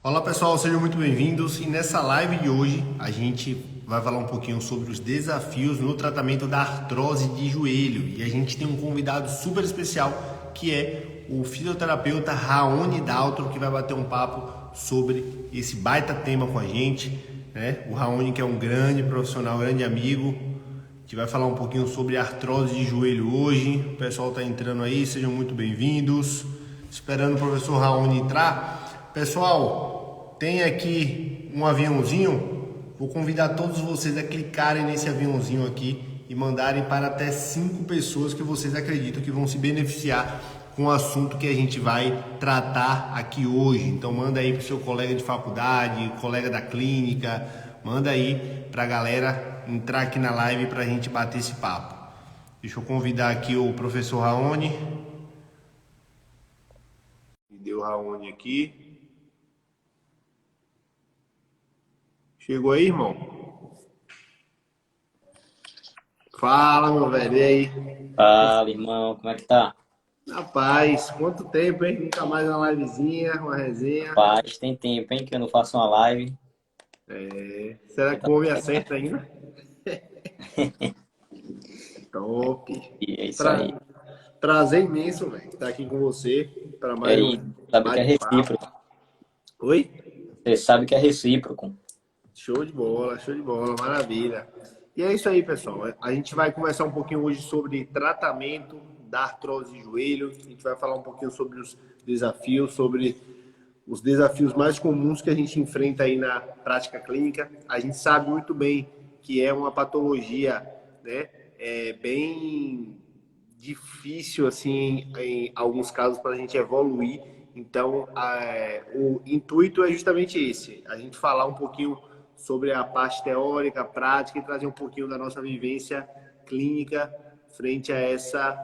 Olá pessoal, sejam muito bem-vindos e nessa live de hoje a gente vai falar um pouquinho sobre os desafios no tratamento da artrose de joelho e a gente tem um convidado super especial que é o fisioterapeuta Raoni Daltro, que vai bater um papo sobre esse baita tema com a gente, né? O Raoni, que é um grande profissional, grande amigo. A gente vai falar um pouquinho sobre artrose de joelho hoje. O pessoal está entrando aí, sejam muito bem-vindos. Esperando o professor Raoni entrar. Pessoal, tem aqui um aviãozinho. Vou convidar todos vocês a clicarem nesse aviãozinho aqui e mandarem para até 5 pessoas que vocês acreditam que vão se beneficiar com o assunto que a gente vai tratar aqui hoje. Então manda aí para o seu colega de faculdade, colega da clínica, manda aí para a galera entrar aqui na live para a gente bater esse papo. Deixa eu convidar aqui o professor Raoni. Me deu o Raoni aqui. Chegou aí, irmão? Fala, meu velho, e aí? Fala, irmão, como é que tá? Rapaz, quanto tempo, hein? Nunca mais uma livezinha, uma resenha. Paz, tem tempo, hein, que eu não faço uma live. Será que o homem acerta ainda? Top. E é isso aí. Pra... Prazer imenso, velho, estar aqui com você para É mais um isso, sabe que é bate-papo. recíproco. Oi? Você sabe que é recíproco. Show de bola, maravilha. E é isso aí, pessoal. A gente vai conversar um pouquinho hoje sobre tratamento da artrose de joelho. A gente vai falar um pouquinho sobre os desafios, sobre os desafios mais comuns que a gente enfrenta aí na prática clínica. A gente sabe muito bem que é uma patologia, né, bem difícil, assim, em alguns casos, para a gente evoluir. Então, o intuito é justamente esse: a gente falar um pouquinho sobre a parte teórica, prática e trazer um pouquinho da nossa vivência clínica frente a essa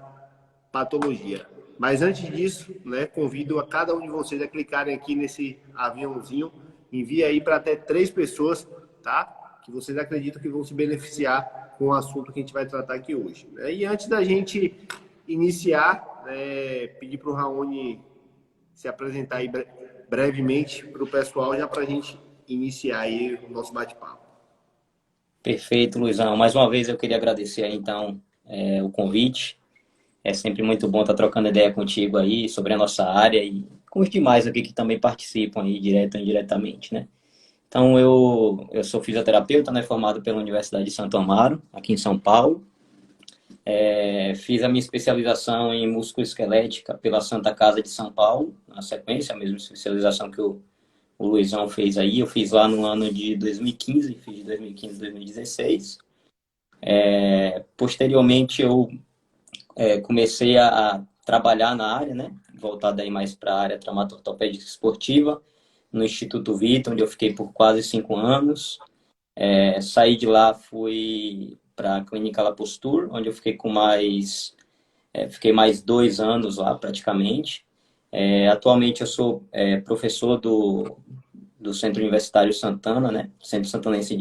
patologia. Mas antes disso, né, convido a cada um de vocês a clicarem aqui nesse aviãozinho, envie aí para até 3 pessoas, tá? Que vocês acreditam que vão se beneficiar com o assunto que a gente vai tratar aqui hoje. E antes da gente iniciar, pedir para o Raoni se apresentar aí brevemente para o pessoal, já para a gente iniciar aí o nosso bate-papo. Perfeito, Luizão. Mais uma vez eu queria agradecer aí, então, o convite. É sempre muito bom estar trocando ideia contigo aí sobre a nossa área e com os demais aqui que também participam aí, direto ou indiretamente, né? Então, eu sou fisioterapeuta, né, formado pela Universidade de Santo Amaro, aqui em São Paulo. Fiz a minha especialização em musculoesquelética pela Santa Casa de São Paulo, na sequência, a mesma especialização que o Luizão fez aí. Eu fiz lá no ano de 2015, fiz de 2015 a 2016. Posteriormente, eu comecei a trabalhar na área, né, voltada aí mais para a área traumato-ortopédica esportiva, no Instituto Vita, onde eu fiquei por quase 5 anos. Saí de lá, fui para a Clínica La Posture, onde eu fiquei mais 2 anos lá praticamente. Atualmente eu sou professor do Centro Universitário Santana, né? Centro Santanense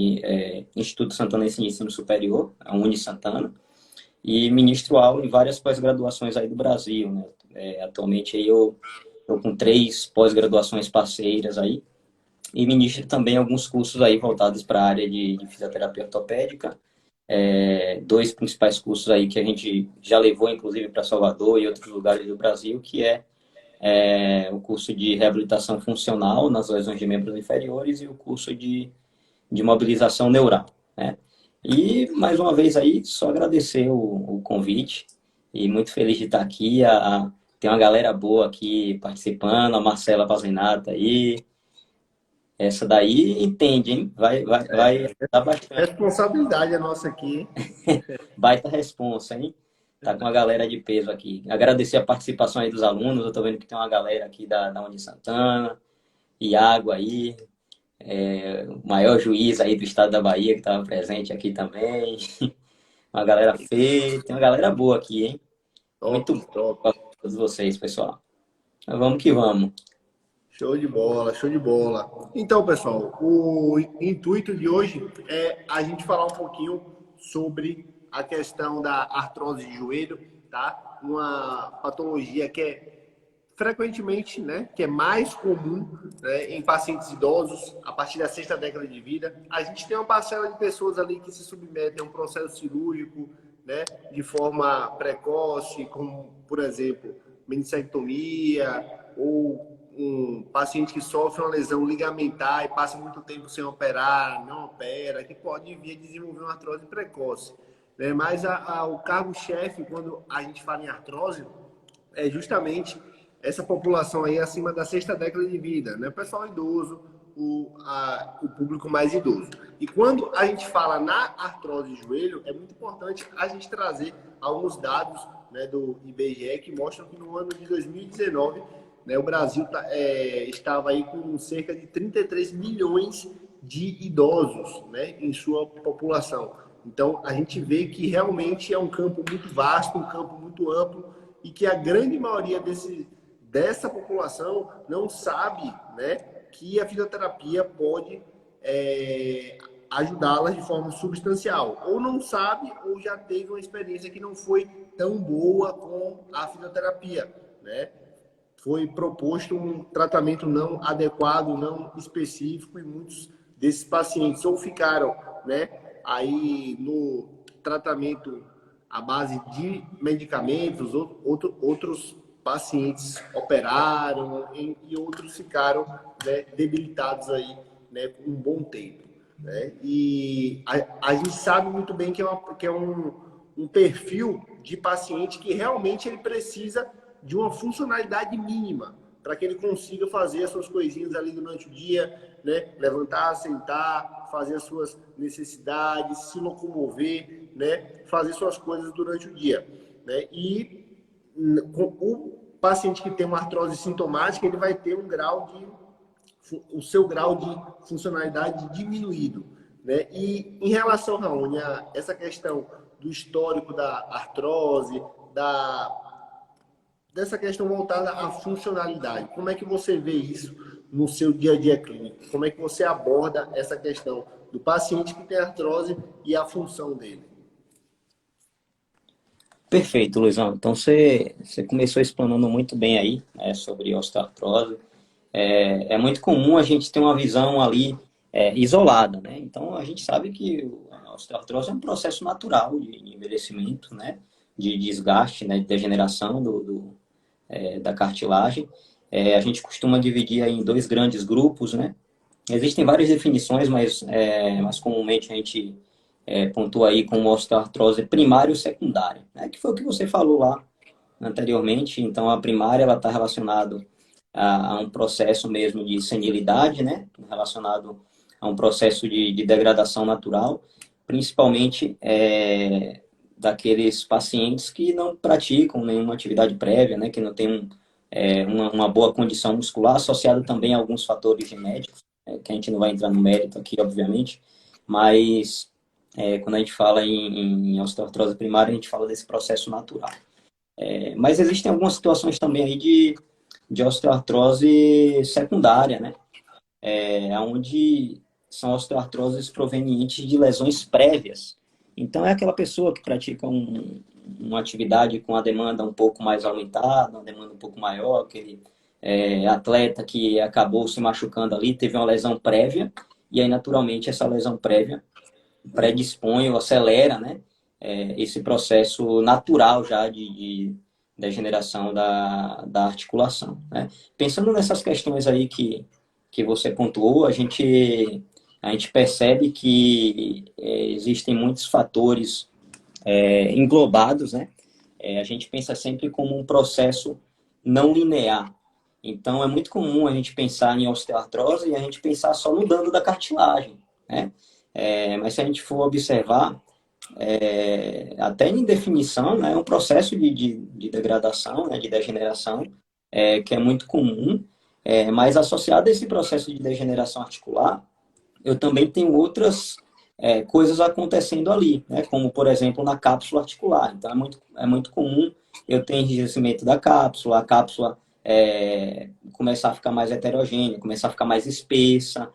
Instituto Santanense de Ensino Superior, a Uni Santana, e ministro aula em várias pós-graduações aí do Brasil, né? Atualmente aí eu estou com 3 pós-graduações parceiras aí, e ministro também alguns cursos aí voltados para a área de fisioterapia ortopédica. 2 principais cursos aí que a gente já levou, inclusive, para Salvador e outros lugares do Brasil, que é o curso de reabilitação funcional nas lesões de membros inferiores e o curso de mobilização neural, né? E, mais uma vez aí, só agradecer o convite e muito feliz de estar aqui. Tem uma galera boa aqui participando, a Marcela Pazinata aí. Essa daí entende, hein? Vai dar bastante. Responsabilidade é nossa aqui. Baita responsa, hein? Tá com uma galera de peso aqui. Agradecer a participação aí dos alunos. Eu tô vendo que tem uma galera aqui da Uni Santana, Iago aí, o maior juiz aí do estado da Bahia que estava presente aqui também. Uma galera feia. Tem uma galera boa aqui, hein? Top, Muito bom top. pra todos vocês, pessoal. Mas vamos que vamos. Show de bola, show de bola. Então, pessoal, o intuito de hoje é a gente falar um pouquinho sobre a questão da artrose de joelho, tá? Uma patologia que é frequentemente, né, que é mais comum, né, em pacientes idosos, a partir da sexta década de vida, a gente tem uma parcela de pessoas ali que se submetem a um processo cirúrgico, né, de forma precoce, como, por exemplo, meniscectomia, ou um paciente que sofre uma lesão ligamentar e passa muito tempo sem operar, não opera, que pode vir a desenvolver uma artrose precoce, né? Mas o cargo-chefe, quando a gente fala em artrose, é justamente essa população aí acima da sexta década de vida, né? O pessoal idoso, o público mais idoso. E quando a gente fala na artrose de joelho, é muito importante a gente trazer alguns dados, né, do IBGE que mostram que no ano de 2019, né, o Brasil estava aí com cerca de 33 milhões de idosos, né, em sua população. Então, a gente vê que realmente é um campo muito vasto, um campo muito amplo, e que a grande maioria dessa população não sabe, né, que a fisioterapia pode ajudá-las de forma substancial. Ou não sabe, ou já teve uma experiência que não foi tão boa com a fisioterapia, né? Foi proposto um tratamento não adequado, não específico, e muitos desses pacientes ou ficaram, né, aí no tratamento à base de medicamentos, outros pacientes operaram e outros ficaram, né, debilitados aí, né, por um bom tempo, né? E a gente sabe muito bem que é um perfil de paciente que realmente ele precisa de uma funcionalidade mínima para que ele consiga fazer as suas coisinhas ali durante o dia, né? Levantar, sentar, fazer as suas necessidades, se locomover, né? Fazer suas coisas durante o dia, né? E o paciente que tem uma artrose sintomática, ele vai ter o seu grau de funcionalidade diminuído, né? E em relação, Raoni, a essa questão do histórico da artrose, dessa questão voltada à funcionalidade, como é que você vê isso no seu dia a dia clínico? Como é que você aborda essa questão do paciente que tem artrose e a função dele? Perfeito, Luizão. Então, você começou explanando muito bem aí, né, sobre osteoartrose. É muito comum a gente ter uma visão ali isolada, né? Então, a gente sabe que a osteoartrose é um processo natural de envelhecimento, né? De desgaste, né? De degeneração da cartilagem. A gente costuma dividir aí em dois grandes grupos, né? Existem várias definições, mas comumente a gente pontua aí como osteoartrose primária ou secundária, né? Que foi o que você falou lá anteriormente. Então, a primária ela está relacionada a um processo mesmo de senilidade, né? Relacionado a um processo de degradação natural, principalmente daqueles pacientes que não praticam nenhuma atividade prévia, né? Que não tem uma boa condição muscular, associada também a alguns fatores genéticos, que a gente não vai entrar no mérito aqui, obviamente, mas quando a gente fala em osteoartrose primária, a gente fala desse processo natural. Mas existem algumas situações também aí de osteoartrose secundária, né? Onde são osteoartroses provenientes de lesões prévias. Então, é aquela pessoa que pratica uma atividade com a demanda um pouco mais aumentada, uma demanda um pouco maior, aquele atleta que acabou se machucando ali, teve uma lesão prévia, e aí, naturalmente, essa lesão prévia predispõe ou acelera, né, esse processo natural já de degeneração da articulação, né? Pensando nessas questões aí que você pontuou, a gente percebe que existem muitos fatores englobados, né? A gente pensa sempre como um processo não linear. Então, é muito comum a gente pensar em osteoartrose e a gente pensar só no dano da cartilagem, né? Mas se a gente for observar, até em definição, né, é um processo de degradação, né, de degeneração, que é muito comum, mas associado a esse processo de degeneração articular, eu também tenho outras coisas acontecendo ali, né, como, por exemplo, na cápsula articular. Então, é muito comum eu ter enrijecimento da cápsula, a cápsula começar a ficar mais heterogênea, começar a ficar mais espessa,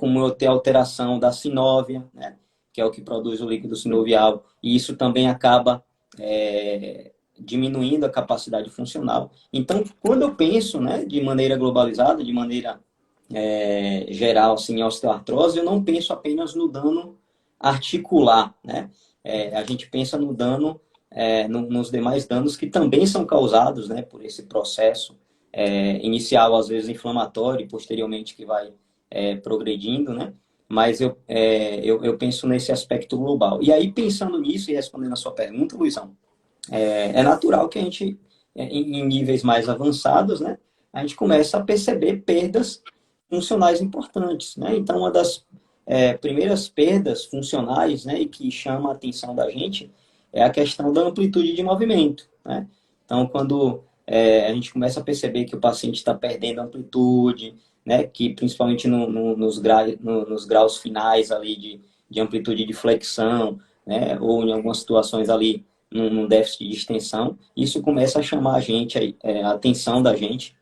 comum eu ter alteração da sinóvia, né, que é o que produz o líquido sinovial, e isso também acaba diminuindo a capacidade funcional. Então, quando eu penso, né, de maneira globalizada, de maneira geral, assim, em osteoartrose, eu não penso apenas no dano articular, né? A gente pensa no dano, nos demais danos que também são causados, né, por esse processo inicial, às vezes inflamatório, e posteriormente que vai progredindo, né? Mas eu penso nesse aspecto global. E aí, pensando nisso e respondendo a sua pergunta, Luizão, é natural que a gente, em níveis mais avançados, né, a gente começa a perceber perdas funcionais importantes, né? Então, uma das primeiras perdas funcionais, né, e que chama a atenção da gente é a questão da amplitude de movimento, né? Então, quando a gente começa a perceber que o paciente está perdendo amplitude, né, que principalmente nos graus finais ali de amplitude de flexão, né, ou em algumas situações ali num déficit de extensão, isso começa a chamar a gente, a atenção da gente,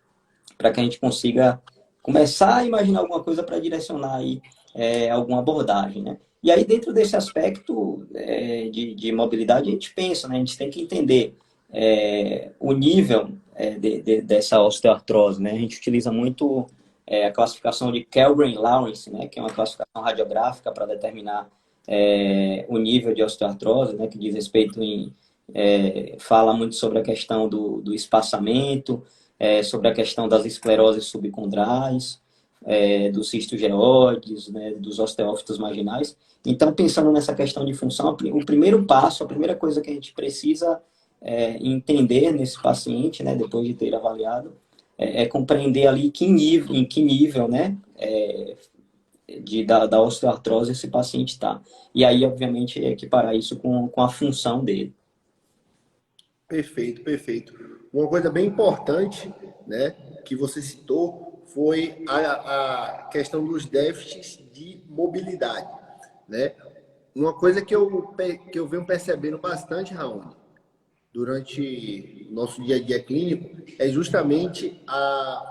para que a gente consiga começar a imaginar alguma coisa para direcionar aí alguma abordagem, né? E aí, dentro desse aspecto de mobilidade, a gente pensa, né? A gente tem que entender o nível dessa osteoartrose, né? A gente utiliza muito a classificação de Kellgren-Lawrence, né? Que é uma classificação radiográfica para determinar o nível de osteoartrose, né? Que diz respeito fala muito sobre a questão do espaçamento, sobre a questão das escleroses subcondrais, dos cistogeoides, né, dos osteófitos marginais. Então, pensando nessa questão de função, o primeiro passo, a primeira coisa que a gente precisa entender nesse paciente, né, depois de ter avaliado, compreender ali em que nível, né, da osteoartrose esse paciente está. E aí, obviamente, equiparar isso com a função dele. Perfeito, perfeito. Uma coisa bem importante, né, que você citou foi a questão dos déficits de mobilidade, né? Uma coisa que eu venho percebendo bastante, Raul, durante nosso dia a dia clínico, é justamente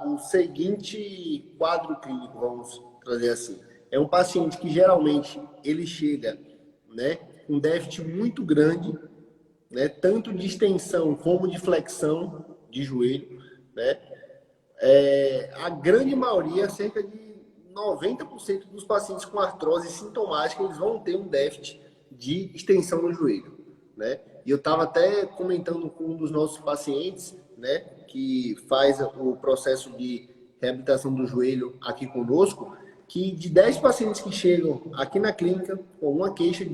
o seguinte quadro clínico, vamos trazer assim. É um paciente que geralmente ele chega, né, com um déficit muito grande, né, tanto de extensão como de flexão de joelho, né? A grande maioria, cerca de 90% dos pacientes com artrose sintomática, eles vão ter um déficit de extensão no joelho, né? E eu estava até comentando com um dos nossos pacientes, né, que faz o processo de reabilitação do joelho aqui conosco, que de 10 pacientes que chegam aqui na clínica com uma queixa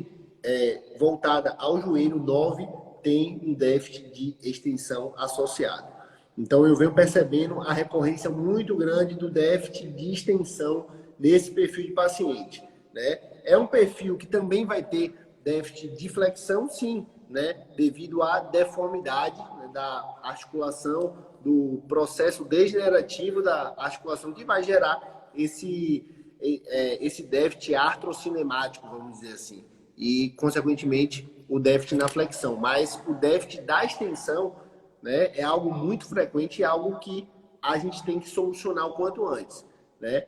voltada ao joelho, 9 tem um déficit de extensão associado. Então, eu venho percebendo a recorrência muito grande do déficit de extensão nesse perfil de paciente, né? É um perfil que também vai ter déficit de flexão, sim, né? Devido à deformidade, né, da articulação, do processo degenerativo da articulação que vai gerar esse déficit artrocinemático, vamos dizer assim, e, consequentemente, o déficit na flexão. Mas o déficit da extensão, né, é algo muito frequente e algo que a gente tem que solucionar o quanto antes, né?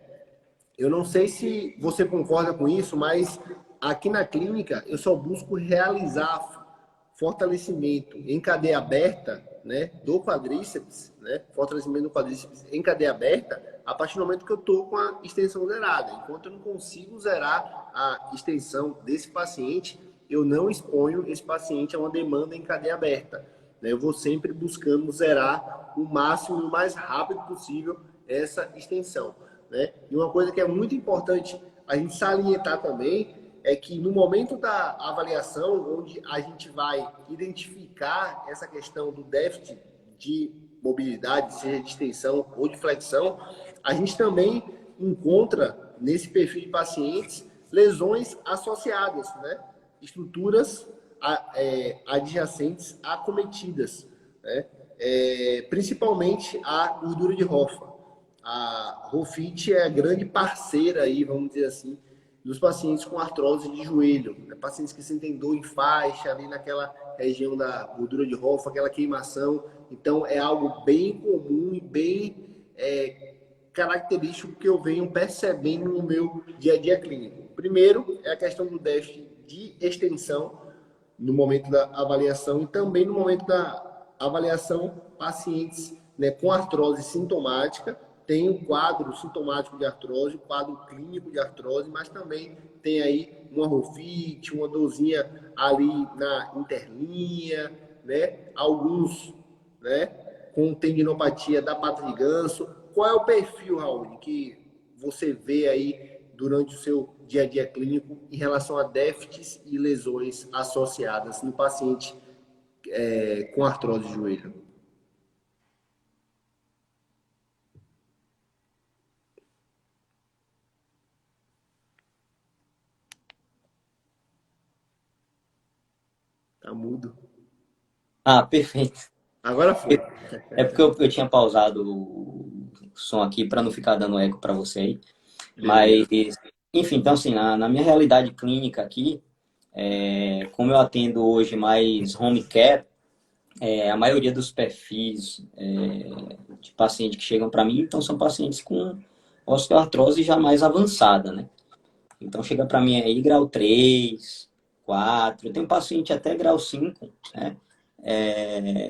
Eu não sei se você concorda com isso, mas aqui na clínica eu só busco realizar fortalecimento em cadeia aberta, né, do quadríceps, né, fortalecimento do quadríceps em cadeia aberta, a partir do momento que eu estou com a extensão zerada. Enquanto eu não consigo zerar a extensão desse paciente, eu não exponho esse paciente a uma demanda em cadeia aberta. Eu vou sempre buscando zerar o máximo e o mais rápido possível essa extensão, né? E uma coisa que é muito importante a gente salientar também é que no momento da avaliação, onde a gente vai identificar essa questão do déficit de mobilidade, seja de extensão ou de flexão, a gente também encontra nesse perfil de pacientes lesões associadas, né? Estruturas adjacentes acometidas, né? Principalmente a gordura de Hoffa. A Rofit é a grande parceira aí, vamos dizer assim, dos pacientes com artrose de joelho, né? Pacientes que sentem dor em faixa ali naquela região da gordura de Hoffa, aquela queimação. Então é algo bem comum e bem característico que eu venho percebendo no meu dia a dia clínico. Primeiro é a questão do déficit de extensão no momento da avaliação e também no momento da avaliação pacientes, né, com artrose sintomática, tem o quadro sintomático de artrose, o quadro clínico de artrose, mas também tem aí uma rofite, uma dorzinha ali na interlinha, né? Alguns, né, com tendinopatia da pata de ganso. Qual é o perfil, Raul, que você vê aí durante o seu dia a dia clínico em relação a déficits e lesões associadas no paciente com artrose de joelho? Tá mudo. Ah, perfeito. Agora foi. É porque eu tinha pausado o som aqui para não ficar dando eco para você aí. Mas, Beleza. enfim, então assim, na minha realidade clínica aqui, como eu atendo hoje mais home care, a maioria dos perfis de paciente que chegam para mim, então são pacientes com osteoartrose já mais avançada, né? Então chega para mim aí grau 3, 4, tem um paciente até grau 5, né?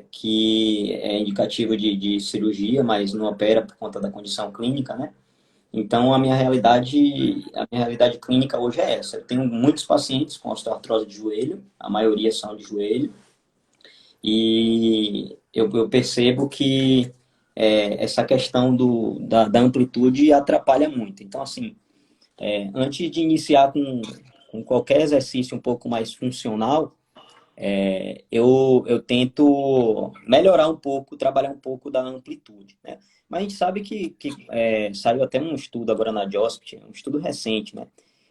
Que é indicativo de cirurgia, mas não opera por conta da condição clínica, né? Então a minha realidade clínica hoje é essa. Eu tenho muitos pacientes com osteoartrose de joelho, a maioria são de joelho, e eu percebo que essa questão da amplitude atrapalha muito. Então, assim, antes de iniciar com qualquer exercício um pouco mais funcional, eu tento melhorar um pouco, trabalhar um pouco da amplitude, né? Mas a gente sabe que saiu até um estudo agora na JOSPT, um estudo recente, né?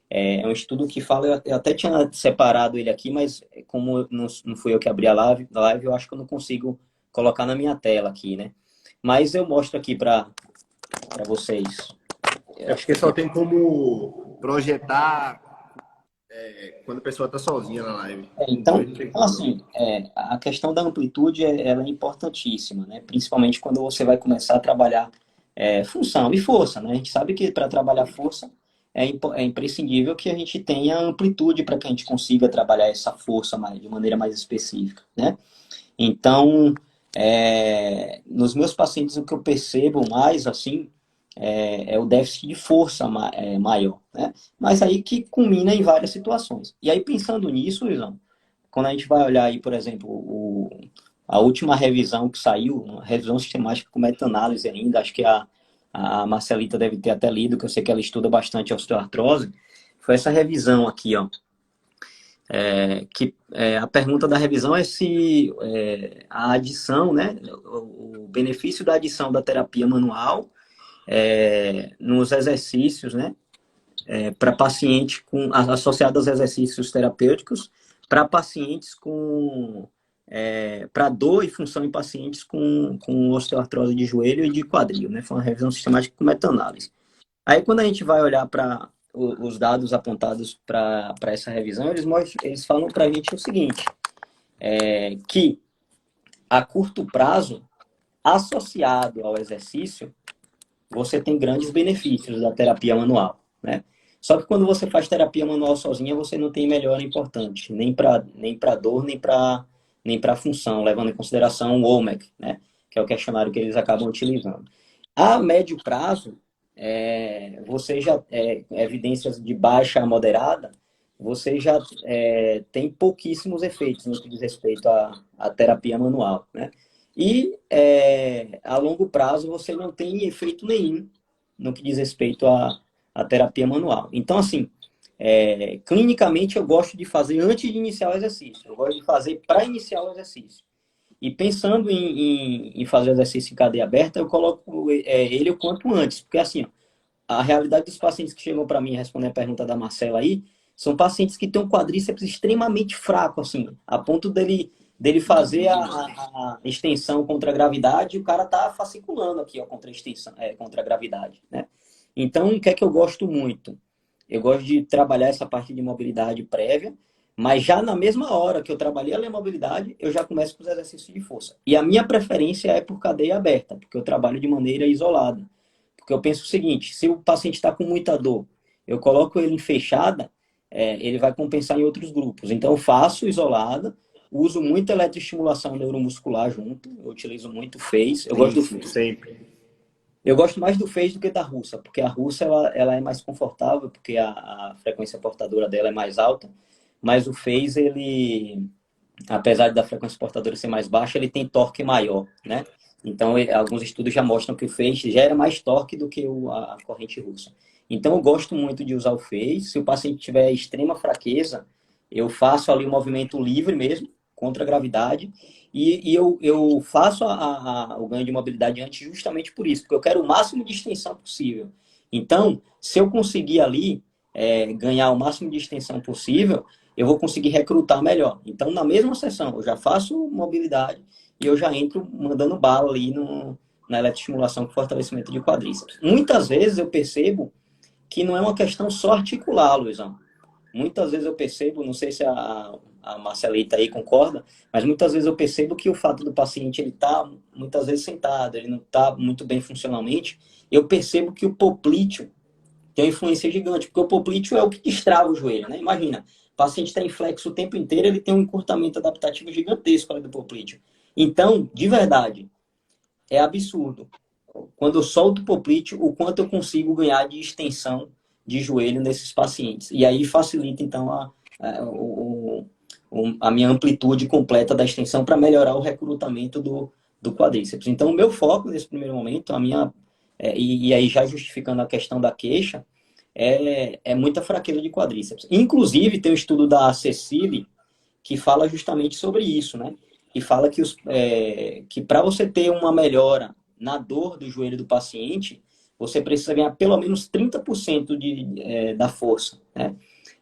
É um estudo que fala, eu até tinha separado ele aqui, mas como não fui eu que abri a live, eu acho que eu não consigo colocar na minha tela aqui, né? Mas eu mostro aqui para vocês. É porque só tem como projetar quando a pessoa está sozinha na live. Em dois Então, não tem então, como não. assim, a questão da amplitude ela é importantíssima, né? Principalmente quando você vai começar a trabalhar função e força, né? A gente sabe que para trabalhar força é imprescindível que a gente tenha amplitude para que a gente consiga trabalhar essa força de maneira mais específica, né? Então, nos meus pacientes, o que eu percebo mais, assim, o déficit de força maior, né? Mas aí que culmina em várias situações. E aí, pensando nisso, Luizão, quando a gente vai olhar aí, por exemplo, a última revisão que saiu, uma revisão sistemática com meta-análise ainda, acho que a Marcelita deve ter até lido, que eu sei que ela estuda bastante osteoartrose, foi essa revisão aqui, ó, a pergunta da revisão é se a adição, né, o benefício da adição da terapia manual nos exercícios, né, para pacientes associados aos exercícios terapêuticos, para pacientes para dor e função em pacientes com osteoartrose de joelho e de quadril, né? Foi uma revisão sistemática com meta-análise. Aí, quando a gente vai olhar para os dados apontados para essa revisão, eles falam para a gente o seguinte, que a curto prazo, associado ao exercício, você tem grandes benefícios da terapia manual, né? Só que quando você faz terapia manual sozinha, você não tem melhora importante, nem para dor, nem para função, levando em consideração o OMEC, né? Que é o questionário que eles acabam utilizando. A médio prazo, você já, evidências de baixa a moderada, você já tem pouquíssimos efeitos no que diz respeito à terapia manual, né? E a longo prazo você não tem efeito nenhum no que diz respeito à terapia manual. Então, assim, clinicamente eu gosto de fazer antes de iniciar o exercício. Eu gosto de fazer para iniciar o exercício. E pensando em fazer o exercício em cadeia aberta, eu coloco ele o quanto antes. Porque, assim, ó, a realidade dos pacientes que chegam para mim, respondendo a pergunta da Marcela aí, são pacientes que têm um quadríceps extremamente fraco, assim, a ponto dele fazer a extensão contra a gravidade e o cara tá fasciculando aqui, ó, contra a extensão, contra a gravidade, né? Então, o que é que eu gosto muito? Eu gosto de trabalhar essa parte de mobilidade prévia, mas já na mesma hora que eu trabalhei a mobilidade, eu já começo com os exercícios de força. E a minha preferência é por cadeia aberta, porque eu trabalho de maneira isolada. Porque eu penso o seguinte, se o paciente está com muita dor, eu coloco ele em fechada, ele vai compensar em outros grupos. Então, eu faço isolada, Uso muito eletroestimulação neuromuscular junto. Eu utilizo muito o Phase. Sim, sempre. Eu gosto mais do Phase do que da russa, porque a russa ela é mais confortável, porque a frequência portadora dela é mais alta, mas o Phase, ele, apesar da frequência portadora ser mais baixa, ele tem torque maior, né? Então, alguns estudos já mostram que o Phase gera mais torque do que a corrente russa. Então, eu gosto muito de usar o Phase. Se o paciente tiver extrema fraqueza, eu faço ali o movimento livre mesmo, contra a gravidade, e eu faço o ganho de mobilidade antes justamente por isso, porque eu quero o máximo de extensão possível. Então, se eu conseguir ali ganhar o máximo de extensão possível, eu vou conseguir recrutar melhor. Então, na mesma sessão, eu já faço mobilidade e eu já entro mandando bala ali na eletroestimulação com fortalecimento de quadríceps. Muitas vezes eu percebo que não é uma questão só articular, Luizão. Muitas vezes eu percebo, não sei se a Marcelita aí concorda, mas muitas vezes eu percebo que o fato do paciente ele tá muitas vezes sentado, ele não está muito bem funcionalmente, eu percebo que o poplíteo tem uma influência gigante, porque o poplíteo é o que destrava o joelho, né? Imagina, o paciente está em flexo o tempo inteiro, ele tem um encurtamento adaptativo gigantesco ali do poplíteo. Então, de verdade, é absurdo. Quando eu solto o poplíteo, o quanto eu consigo ganhar de extensão de joelho nesses pacientes. E aí facilita, então, a minha amplitude completa da extensão para melhorar o recrutamento do quadríceps. Então, o meu foco nesse primeiro momento, e aí já justificando a questão da queixa, é muita fraqueza de quadríceps. Inclusive, tem um estudo da Cecile que fala justamente sobre isso, né? E fala que para você ter uma melhora na dor do joelho do paciente, você precisa ganhar pelo menos 30% da força, né?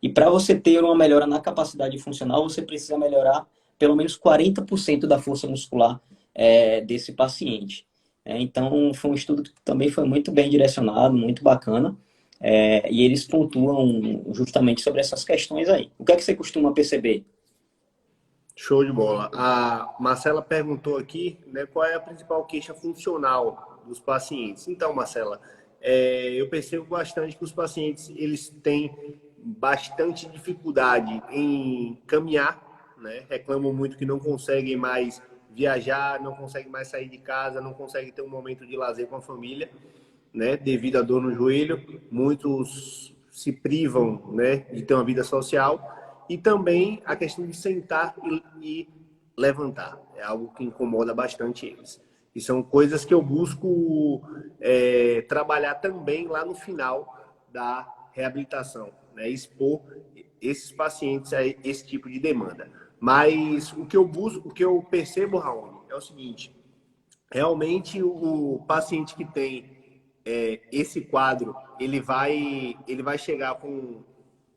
E para você ter uma melhora na capacidade funcional, você precisa melhorar pelo menos 40% da força muscular desse paciente. Então, foi um estudo que também foi muito bem direcionado, muito bacana, e eles pontuam justamente sobre essas questões aí. O que é que você costuma perceber? Show de bola. A Marcela perguntou aqui, né, qual é a principal queixa funcional dos pacientes. Então, Marcela, eu percebo bastante que os pacientes eles têm bastante dificuldade em caminhar, né? Reclamam muito que não conseguem mais viajar, não conseguem mais sair de casa, não conseguem ter um momento de lazer com a família, né? Devido à dor no joelho, muitos se privam, né, de ter uma vida social. E também a questão de sentar e levantar. É algo que incomoda bastante eles. E são coisas que eu busco trabalhar também lá no final da reabilitação, né? Expor esses pacientes a esse tipo de demanda. Mas o que eu busco, o que eu percebo, Raul, é o seguinte: realmente o paciente que tem esse quadro, ele vai chegar com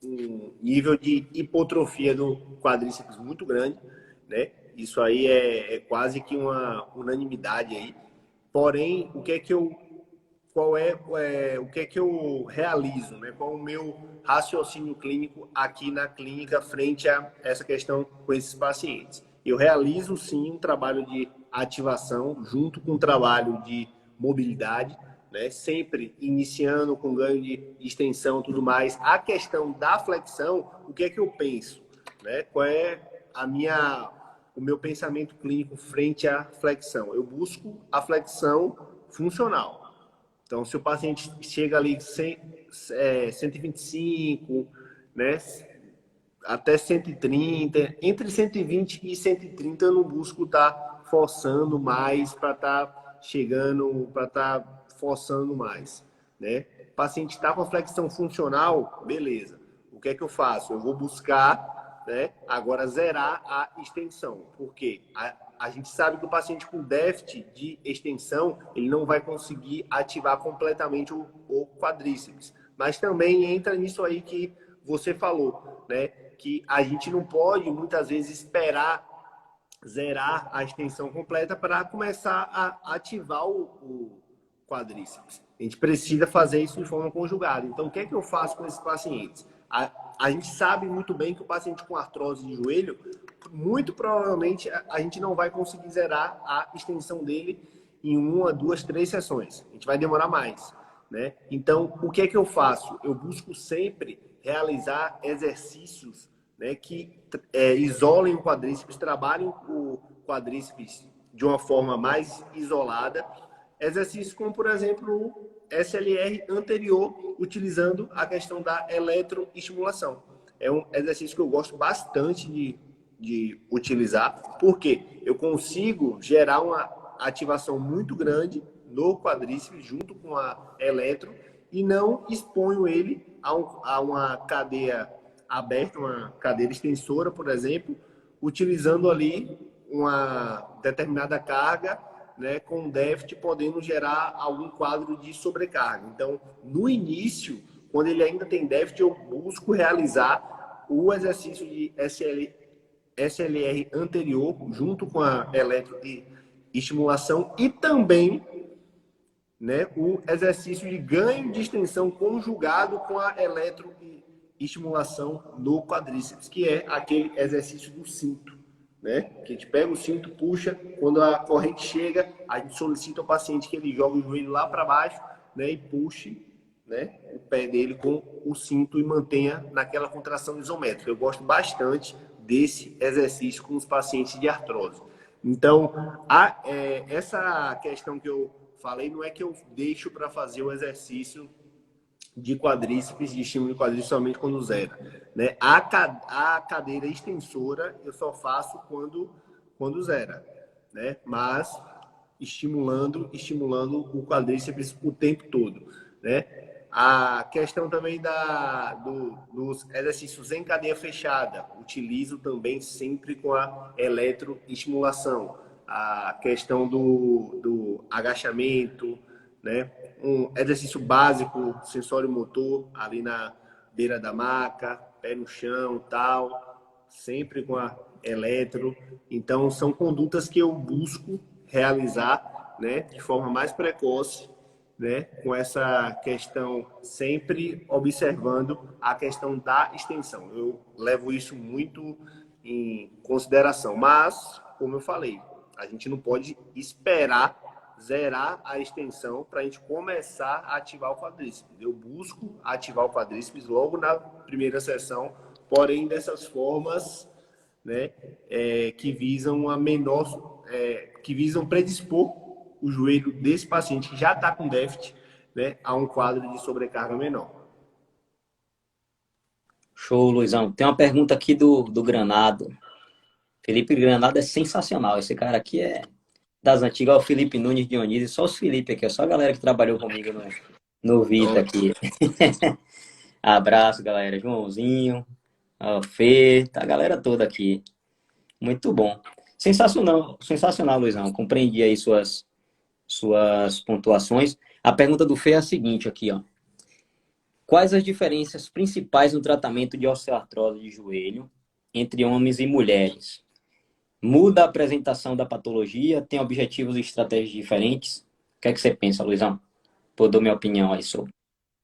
um nível de hipotrofia do quadríceps muito grande, né? Isso aí é quase que uma unanimidade aí. Porém, o que é que eu realizo, né? Qual é o meu raciocínio clínico aqui na clínica frente a essa questão com esses pacientes? Eu realizo sim um trabalho de ativação junto com um trabalho de mobilidade, né? Sempre iniciando com ganho de extensão e tudo mais. A questão da flexão, o que é que eu penso, né? Qual é o meu pensamento clínico frente à flexão? Eu busco a flexão funcional. Então, se o paciente chega ali 125, né, até 130, entre 120 e 130 eu não busco estar forçando mais para estar chegando, para estar forçando mais, né? O paciente está com a flexão funcional, beleza. O que é que eu faço? Eu vou buscar, né, agora zerar a extensão. Por quê? A gente sabe que o paciente com déficit de extensão, ele não vai conseguir ativar completamente o quadríceps. Mas também entra nisso aí que você falou, né? Que a gente não pode, muitas vezes, esperar zerar a extensão completa para começar a ativar o quadríceps. A gente precisa fazer isso de forma conjugada. Então, o que é que eu faço com esses pacientes? A gente sabe muito bem que o paciente com artrose de joelho, muito provavelmente a gente não vai conseguir zerar a extensão dele em 1, 2, 3 sessões. A gente vai demorar mais, né? Então, o que é que eu faço? Eu busco sempre realizar exercícios, né, que isolem o quadríceps, trabalhem o quadríceps de uma forma mais isolada. Exercícios como, por exemplo, o SLR anterior, utilizando a questão da eletroestimulação. É um exercício que eu gosto bastante de utilizar, porque eu consigo gerar uma ativação muito grande no quadríceps junto com a eletro e não exponho ele a uma cadeia aberta, uma cadeira extensora, por exemplo, utilizando ali uma determinada carga, né, com déficit, podendo gerar algum quadro de sobrecarga. Então, no início, quando ele ainda tem déficit, eu busco realizar o exercício de SLR anterior, junto com a eletroestimulação, e também, né, o exercício de ganho de extensão conjugado com a eletroestimulação no quadríceps, que é aquele exercício do cinto, né? Que a gente pega o cinto, puxa, quando a corrente chega, a gente solicita ao paciente que ele jogue o joelho lá para baixo, né, e puxe, né, o pé dele com o cinto e mantenha naquela contração isométrica. Eu gosto bastante desse exercício com os pacientes de artrose. Então, essa questão que eu falei não é que eu deixo para fazer o exercício de quadríceps, de estímulo de quadríceps somente quando zera, né? A cadeira extensora eu só faço quando zera, né? Mas estimulando o quadríceps o tempo todo, né? A questão também dos exercícios em cadeia fechada, utilizo também sempre com a eletroestimulação. A questão do agachamento, né? Um exercício básico, sensório motor, ali na beira da maca, pé no chão, tal, sempre com a eletro. Então, são condutas que eu busco realizar, né, de forma mais precoce, né, com essa questão sempre observando a questão da extensão. Eu levo isso muito em consideração, mas, como eu falei, a gente não pode esperar zerar a extensão para a gente começar a ativar o quadríceps. Eu busco ativar o quadríceps logo na primeira sessão, porém dessas formas, né, que visam que visam predispor o joelho desse paciente que já está com déficit, né, a um quadro de sobrecarga menor. Show, Luizão. Tem uma pergunta aqui do Granado. Felipe Granado é sensacional. Esse cara aqui é das antigas, é o Felipe Nunes Dionísio, só os Felipe aqui, só a galera que trabalhou comigo no Vita aqui. Abraço, galera. Joãozinho, a Fê, tá a galera toda aqui. Muito bom. Sensacional, sensacional, Luizão. Compreendi aí suas pontuações. A pergunta do Fê é a seguinte aqui, ó. Quais as diferenças principais no tratamento de osteoartrose de joelho entre homens e mulheres? Muda a apresentação da patologia? Tem objetivos e estratégias diferentes? O que é que você pensa, Luizão? Pô, dou minha opinião aí sobre.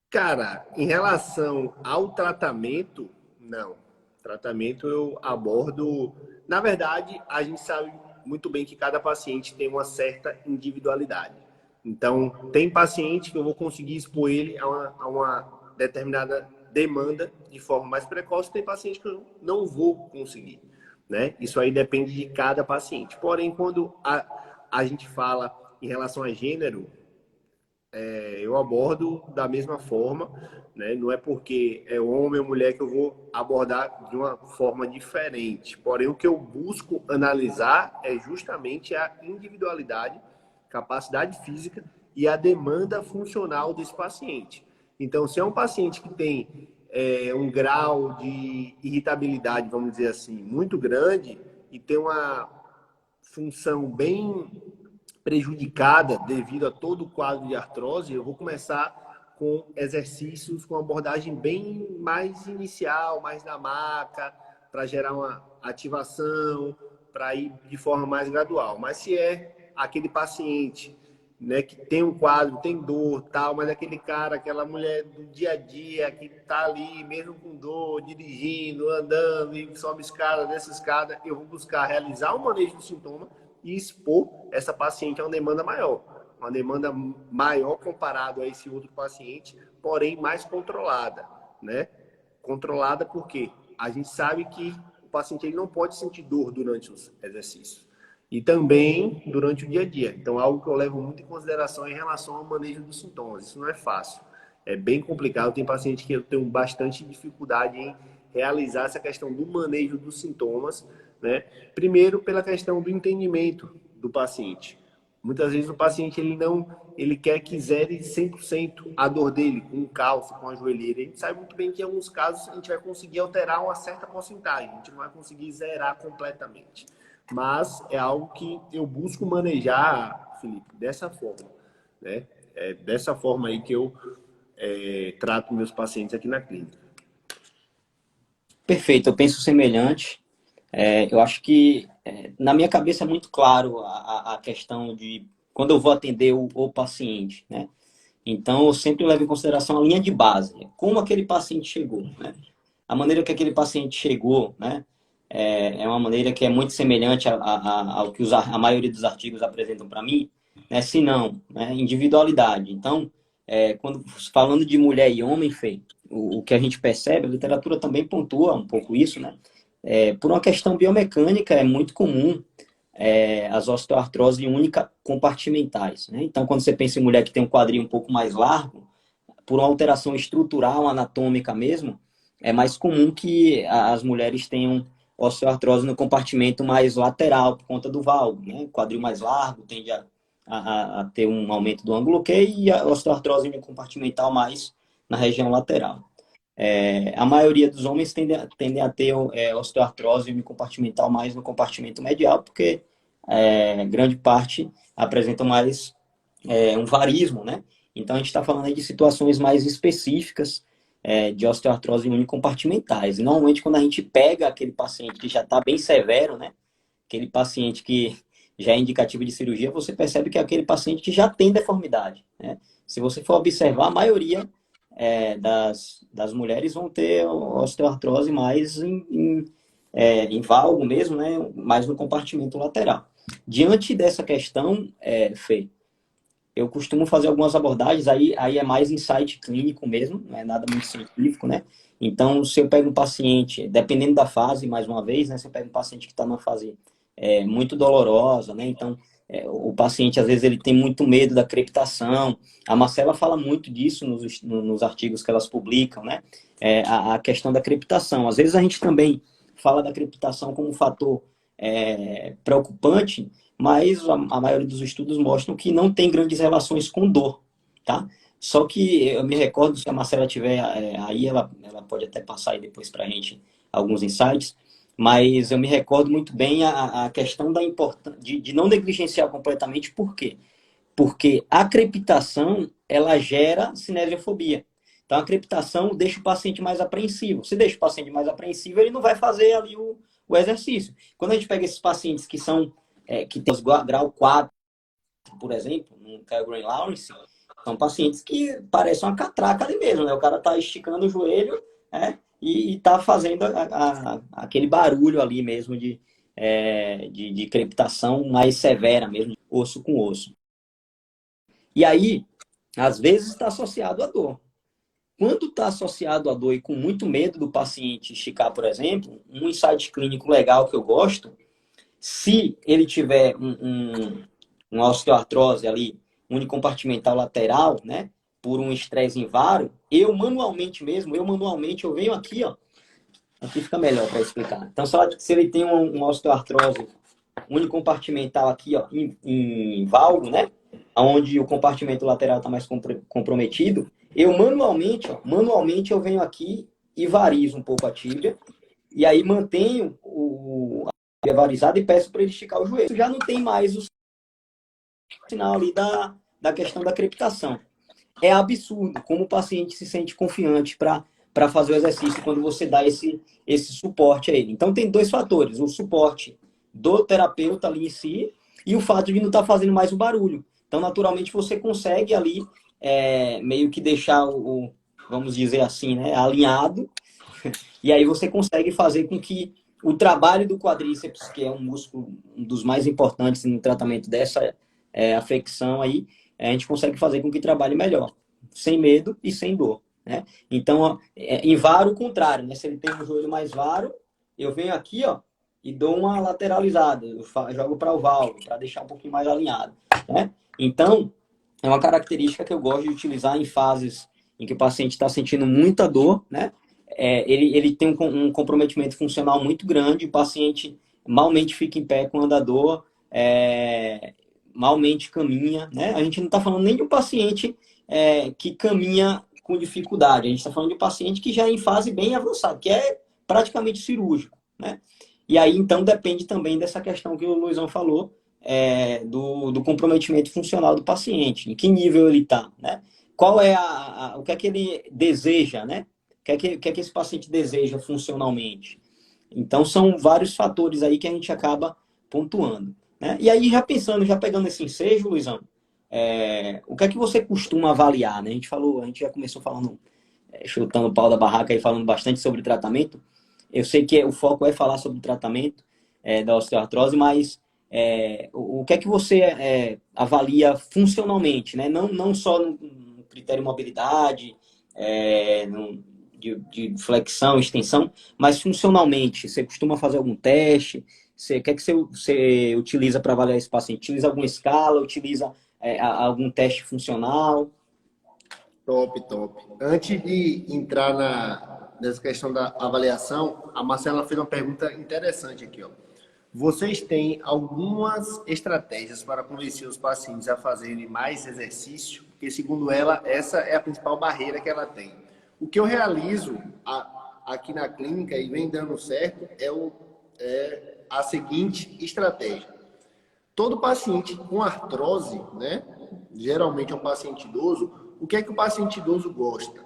Cara, em relação ao tratamento, não. Tratamento eu abordo. Na verdade, a gente sabe muito bem que cada paciente tem uma certa individualidade. Então, tem paciente que eu vou conseguir expor ele a uma determinada demanda de forma mais precoce, tem paciente que eu não vou conseguir, né? Isso aí depende de cada paciente. Porém, quando a gente fala em relação a gênero, eu abordo da mesma forma, né? Não é porque é homem ou mulher que eu vou abordar de uma forma diferente. Porém, o que eu busco analisar é justamente a individualidade, capacidade física e a demanda funcional desse paciente. Então, se é um paciente que tem um grau de irritabilidade, vamos dizer assim, muito grande e tem uma função bem prejudicada devido a todo o quadro de artrose, eu vou começar com exercícios com abordagem bem mais inicial, mais na maca, para gerar uma ativação, para ir de forma mais gradual. Mas se é aquele paciente, né, que tem um quadro, tem dor, tal, mas aquele cara, aquela mulher do dia a dia que está ali, mesmo com dor, dirigindo, andando, e sobe escada, desce escada, eu vou buscar realizar o manejo do sintoma e expor essa paciente a uma demanda maior comparado a esse outro paciente, porém mais controlada, né? Controlada por quê? a gente sabe que o paciente ele não pode sentir dor durante os exercícios. E também durante o dia a dia. Então, algo que eu levo muito em consideração em relação ao manejo dos sintomas. Isso não é fácil. É bem complicado. Tem paciente que eu tenho bastante dificuldade em realizar essa questão do manejo dos sintomas, né? Primeiro, pela questão do entendimento do paciente. Muitas vezes o paciente ele quer que zere 100% a dor dele, com o calço, com a joelheira. A gente sabe muito bem que em alguns casos a gente vai conseguir alterar uma certa porcentagem, a gente não vai conseguir zerar completamente. Mas é algo que eu busco manejar, Felipe, dessa forma, né? É dessa forma aí que eu trato meus pacientes aqui na clínica. Perfeito, eu penso semelhante. Eu acho que na minha cabeça é muito claro a questão de quando eu vou atender o paciente, né? Então, eu sempre levo em consideração a linha de base, né? Como aquele paciente chegou, né? A maneira que aquele paciente chegou, né? É uma maneira que é muito semelhante ao que a maioria dos artigos apresentam para mim, né? Se não, né? Individualidade. Então, quando falando de mulher e homem, Fê, o que a gente percebe, a literatura também pontua um pouco isso, né? Por uma questão biomecânica, é muito comum as osteoartrose única compartimentais, né? Então, quando você pensa em mulher que tem um quadril um pouco mais largo, por uma alteração estrutural, anatômica mesmo, é mais comum que as mulheres tenham osteoartrose no compartimento mais lateral, por conta do valgo, né? O quadril mais largo tende a ter um aumento do ângulo Q e a osteoartrose compartimental mais na região lateral. A maioria dos homens tendem a ter osteoartrose compartimental mais no compartimento medial, porque grande parte apresentam mais um varismo, né? Então, a gente está falando aí de situações mais específicas de osteoartrose unicompartimentais. E, normalmente, quando a gente pega aquele paciente que já está bem severo, né? Aquele paciente que já é indicativo de cirurgia, você percebe que é aquele paciente que já tem deformidade, né? Se você for observar, a maioria das mulheres vão ter osteoartrose mais em valgo mesmo, né? Mais no compartimento lateral. Diante dessa questão, Fê, eu costumo fazer algumas abordagens, aí é mais insight clínico mesmo, não é nada muito científico, né? Então, se eu pego um paciente, dependendo da fase, mais uma vez, né? Se eu pego um paciente que está numa fase muito dolorosa, né? Então, o paciente, às vezes, ele tem muito medo da crepitação. A Marcela fala muito disso nos artigos que elas publicam, né? A questão da crepitação. Às vezes, a gente também fala da crepitação como um fator preocupante, mas a maioria dos estudos mostram que não tem grandes relações com dor, tá? Só que eu me recordo, se a Marcela tiver aí, ela pode até passar aí depois para a gente alguns insights, mas eu me recordo muito bem a questão da importância de não negligenciar completamente, por quê? Porque a crepitação, ela gera cinesiofobia. Então, a crepitação deixa o paciente mais apreensivo. Se deixa o paciente mais apreensivo, ele não vai fazer ali o exercício. Quando a gente pega esses pacientes que são que tem grau 4, por exemplo, no Kyle Lawrence, são pacientes que parecem uma catraca ali mesmo, né? O cara tá esticando o joelho, né? E tá fazendo aquele barulho ali mesmo de crepitação mais severa mesmo, osso com osso. E aí, às vezes está associado à dor. Quando está associado à dor e com muito medo do paciente esticar, por exemplo, um insight clínico legal que eu gosto, se ele tiver uma osteoartrose ali, unicompartimental lateral, né, por um estresse invaro, eu manualmente eu venho aqui, ó, aqui fica melhor para explicar. Então, se ele tem uma osteoartrose unicompartimental aqui, ó, em valgo, né, onde o compartimento lateral está mais comprometido, eu manualmente eu venho aqui e varizo um pouco a tíbia, e aí mantenho a tíbia varizada e peço para ele esticar o joelho. Já não tem mais o sinal ali da questão da crepitação. É absurdo como o paciente se sente confiante para fazer o exercício quando você dá esse suporte a ele. Então, tem dois fatores. O suporte do terapeuta ali em si e o fato de não estar fazendo mais o barulho. Então, naturalmente, você consegue ali meio que deixar vamos dizer assim, né, alinhado. E aí você consegue fazer com que o trabalho do quadríceps, que é um músculo um dos mais importantes no tratamento dessa afecção aí, a gente consegue fazer com que trabalhe melhor, sem medo e sem dor. né? Então, ó, em varo, o contrário, né? Se ele tem um joelho mais varo, eu venho aqui, ó, e dou uma lateralizada, jogo para o valgo, para deixar um pouquinho mais alinhado, né? Então, é uma característica que eu gosto de utilizar em fases em que o paciente está sentindo muita dor, né? Ele tem um comprometimento funcional muito grande, o paciente malmente fica em pé com o andador, malmente caminha, né? A gente não está falando nem de um paciente que caminha com dificuldade, a gente está falando de um paciente que já é em fase bem avançada, que é praticamente cirúrgico, né? E aí, então, depende também dessa questão que o Luizão falou, do comprometimento funcional do paciente, em que nível ele está, né? Qual é o que é que ele deseja, né? O que é que esse paciente deseja funcionalmente? Então, são vários fatores aí que a gente acaba pontuando, né? E aí, já pensando, já pegando esse ensejo, Luizão, o que é que você costuma avaliar, né? A gente já começou falando, chutando o pau da barraca e falando bastante sobre tratamento. Eu sei que o foco é falar sobre o tratamento da osteoartrose, mas o que é que você avalia funcionalmente, né? Não só no critério mobilidade, de flexão, extensão, mas funcionalmente. Você costuma fazer algum teste? O que é que você utiliza para avaliar esse paciente? Utiliza alguma escala? Utiliza algum teste funcional? Top, top. Antes de entrar nessa questão da avaliação, a Marcela fez uma pergunta interessante aqui, ó. Vocês têm algumas estratégias para convencer os pacientes a fazerem mais exercício? Porque, segundo ela, essa é a principal barreira que ela tem. O que eu realizo aqui na clínica e vem dando certo é a seguinte estratégia. Todo paciente com artrose, né? Geralmente é um paciente idoso. O que é que o paciente idoso gosta?